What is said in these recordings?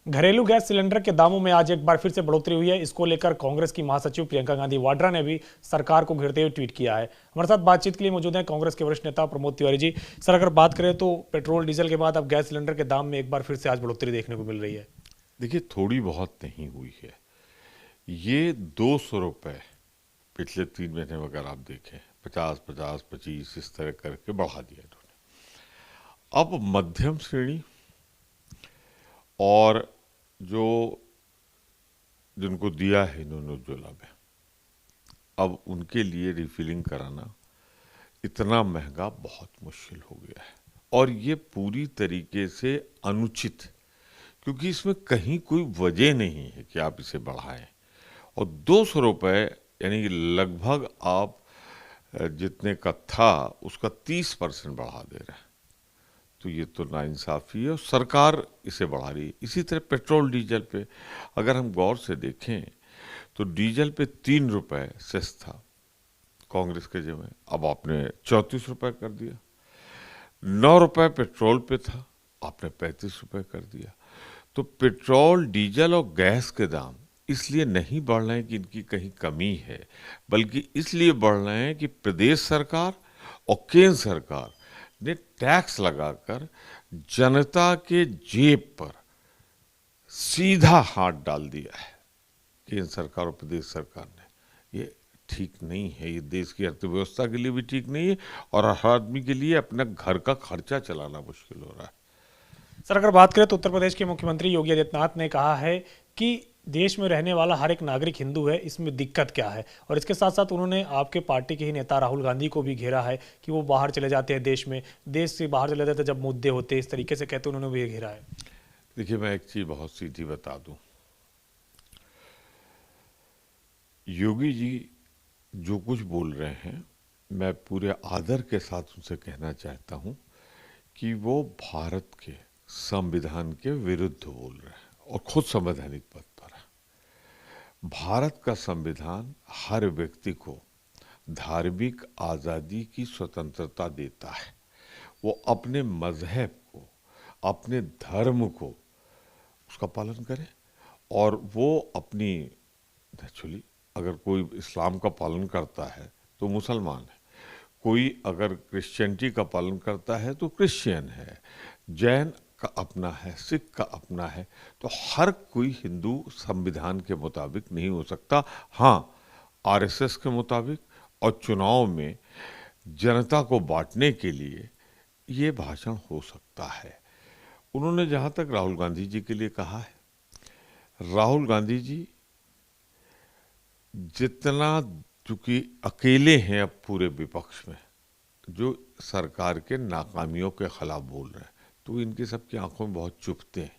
घरेलू gas cylinder के दामों में आज एक बार फिर से बढ़ोतरी हुई है। इसको लेकर कांग्रेस की महासचिव प्रियंका गांधी वाड्रा ने भी सरकार को घेरते हुए ट्वीट किया है। हमारे साथ बातचीत के लिए मौजूद हैं कांग्रेस के वरिष्ठ नेता प्रमोद तिवारी जी। सर, अगर बात करें तो पेट्रोल डीजल के बाद अब गैस सिलेंडर के दाम में एक बार फिर से आज बढ़ोतरी देखने को मिल रही है। देखिए, थोड़ी बहुत नहीं हुई है। ये 200 रुपये पिछले 3 महीने में अगर आप देखें, 50 50 25 इस तरह करके बढ़ा दिया इन्होंने। अब मध्यम श्रेणी और जो जिनको दिया है इन्होंने उज्ज्वला में, अब उनके लिए रिफिलिंग कराना इतना महंगा बहुत मुश्किल हो गया है। और ये पूरी तरीके से अनुचित है, क्योंकि इसमें कहीं कोई वजह नहीं है कि आप इसे बढ़ाएं। और 200 रुपये यानी कि लगभग आप जितने का था उसका 30% बढ़ा दे रहे हैं। तो ये तो नाइंसाफ़ी है और सरकार इसे बढ़ा रही है। इसी तरह पेट्रोल डीजल पे अगर हम गौर से देखें तो डीजल पे 3 रुपये सेस था कांग्रेस के जब, अब आपने 34 रुपये कर दिया। 9 रुपये पेट्रोल पे था, आपने 35 रुपये कर दिया। तो पेट्रोल डीजल और गैस के दाम इसलिए नहीं बढ़ रहे हैं कि इनकी कहीं कमी है, बल्कि इसलिए बढ़ रहे हैं कि प्रदेश सरकार और केंद्र सरकार ने टैक्स लगाकर जनता के जेब पर सीधा हाथ डाल दिया है। केंद्र सरकार और प्रदेश सरकार ने, ये ठीक नहीं है। ये देश की अर्थव्यवस्था के लिए भी ठीक नहीं है और हर आदमी के लिए अपना घर का खर्चा चलाना मुश्किल हो रहा है। सर, अगर बात करें तो उत्तर प्रदेश के मुख्यमंत्री योगी आदित्यनाथ ने कहा है कि देश में रहने वाला हर एक नागरिक हिंदू है, इसमें दिक्कत क्या है। और इसके साथ साथ उन्होंने आपके पार्टी के ही नेता राहुल गांधी को भी घेरा है कि वो बाहर चले जाते हैं, देश से बाहर चले जाते हैं जब मुद्दे होते हैं, इस तरीके से कहते उन्होंने भी घेरा है। देखिए, मैं एक चीज बहुत सीधी बता दूं, योगी जी जो कुछ बोल रहे हैं, मैं पूरे आदर के साथ उनसे कहना चाहता हूं कि वो भारत के संविधान के विरुद्ध बोल रहे हैं और खुद संवैधानिक पद पर है। भारत का संविधान हर व्यक्ति को धार्मिक आज़ादी की स्वतंत्रता देता है। वो अपने मजहब को, अपने धर्म को, उसका पालन करे। और वो अपनी, नेचुरली अगर कोई इस्लाम का पालन करता है तो मुसलमान है, कोई अगर क्रिश्चियनिटी का पालन करता है तो क्रिश्चियन है, जैन का अपना है, सिख का अपना है। तो हर कोई हिंदू संविधान के मुताबिक नहीं हो सकता। हाँ, आरएसएस के मुताबिक और चुनाव में जनता को बांटने के लिए ये भाषण हो सकता है। उन्होंने जहाँ तक राहुल गांधी जी के लिए कहा है, राहुल गांधी जी जितना, चूंकि अकेले हैं अब पूरे विपक्ष में, जो सरकार के नाकामियों के खिलाफ बोल रहे हैं, तो इनके सबकी आंखों में बहुत चुभते हैं।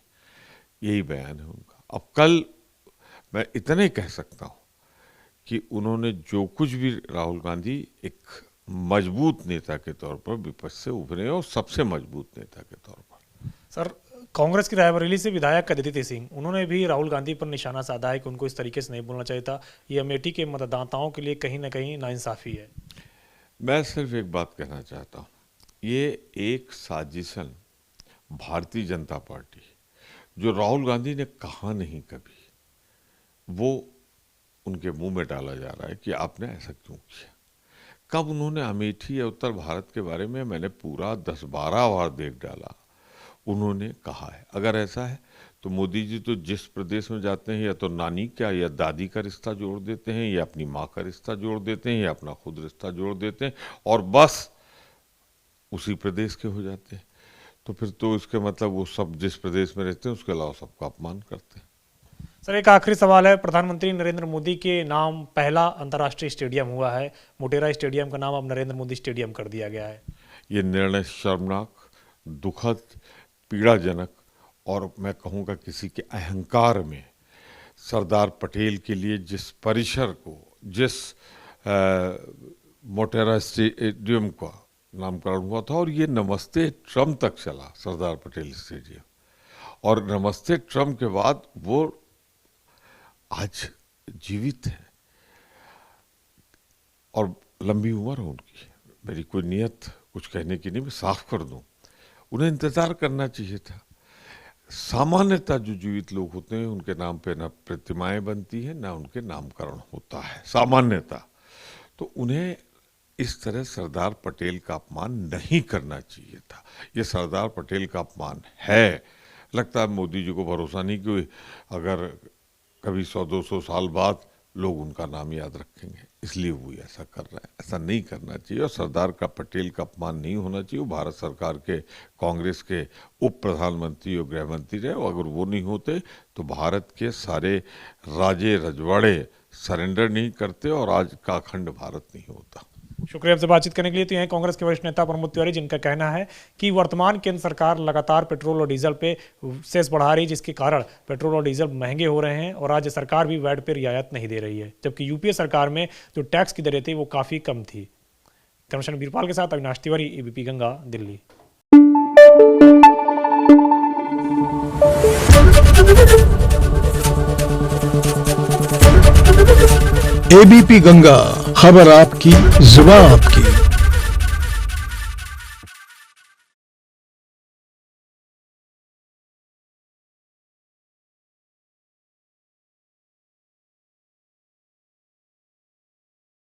यही बयान है उनका। अब कल मैं इतने कह सकता हूं कि उन्होंने जो कुछ भी, राहुल गांधी एक मजबूत नेता के तौर पर विपक्ष से उभरे और सबसे मजबूत नेता के तौर पर। सर, कांग्रेस की रायबरेली से विधायक अदिति सिंह, उन्होंने भी राहुल गांधी पर निशाना साधा है कि उनको इस तरीके से नहीं बोलना चाहिए था। ये अमेठी के मतदाताओं के लिए कहीं ना कहीं नाइंसाफी है। मैं सिर्फ एक बात कहना चाहता हूँ, ये एक साजिशन भारतीय जनता पार्टी, जो राहुल गांधी ने कहा नहीं कभी, वो उनके मुंह में डाला जा रहा है कि आपने ऐसा क्यों किया। कब उन्होंने अमेठी या उत्तर भारत के बारे में, मैंने पूरा 10-12 बार देख डाला, उन्होंने कहा है। अगर ऐसा है तो मोदी जी तो जिस प्रदेश में जाते हैं या तो नानी का या दादी का रिश्ता जोड़ देते हैं, या अपनी माँ का रिश्ता जोड़ देते हैं, या अपना खुद रिश्ता जोड़ देते हैं और बस उसी प्रदेश के हो जाते हैं। तो फिर तो इसके मतलब वो सब जिस प्रदेश में रहते हैं उसके अलावा सबका अपमान करते हैं। सर, एक आखिरी सवाल है। प्रधानमंत्री नरेंद्र मोदी के नाम पहला अंतर्राष्ट्रीय स्टेडियम हुआ है, मोटेरा स्टेडियम का नाम अब नरेंद्र मोदी स्टेडियम कर दिया गया है। ये निर्णय शर्मनाक, दुखद, पीड़ाजनक और मैं कहूँगा किसी के अहंकार में, सरदार पटेल के लिए जिस परिसर को, जिस मोटेरा स्टेडियम का नामकरण हुआ था, और ये नमस्ते ट्रम्प तक चला सरदार पटेल स्टेडियम, और नमस्ते ट्रम्प के बाद वो आज जीवित है और लंबी उम्र है उनकी। मेरी कोई नियत कुछ कहने की नहीं, मैं साफ कर दूं, उन्हें इंतजार करना चाहिए था। सामान्यतः जो जीवित लोग होते हैं उनके नाम पे ना प्रतिमाएं बनती हैं ना उनके नामकरण होता है सामान्यतः। तो उन्हें इस तरह सरदार पटेल का अपमान नहीं करना चाहिए था। ये सरदार पटेल का अपमान है। लगता है मोदी जी को भरोसा नहीं कि अगर कभी 100-200 साल बाद लोग उनका नाम याद रखेंगे, इसलिए वो ऐसा कर रहे हैं। ऐसा नहीं करना चाहिए और सरदार का पटेल का अपमान नहीं होना चाहिए। वो भारत सरकार के कांग्रेस के उप प्रधानमंत्री और गृह मंत्री रहे। अगर वो नहीं होते तो भारत के सारे राजे रजवाड़े सरेंडर नहीं करते और आज का अखंड भारत नहीं होता। शुक्रिया आपसे बातचीत करने के लिए। तो यह कांग्रेस के वरिष्ठ नेता प्रमोद तिवारी, जिनका कहना है कि वर्तमान केंद्र सरकार लगातार पेट्रोल और डीजल पे सेस बढ़ा रही है, जिसके कारण पेट्रोल और डीजल महंगे हो रहे हैं और राज्य सरकार भी वैट पे रियायत नहीं दे रही है, जबकि यूपीए सरकार में जो टैक्स की दरें थी वो काफ़ी कम थी। कमिश्नर बीरपाल के साथ अविनाश तिवारी, एबीपी गंगा, दिल्ली। एबीपी गंगा, खबर आपकी, जुबान आपकी।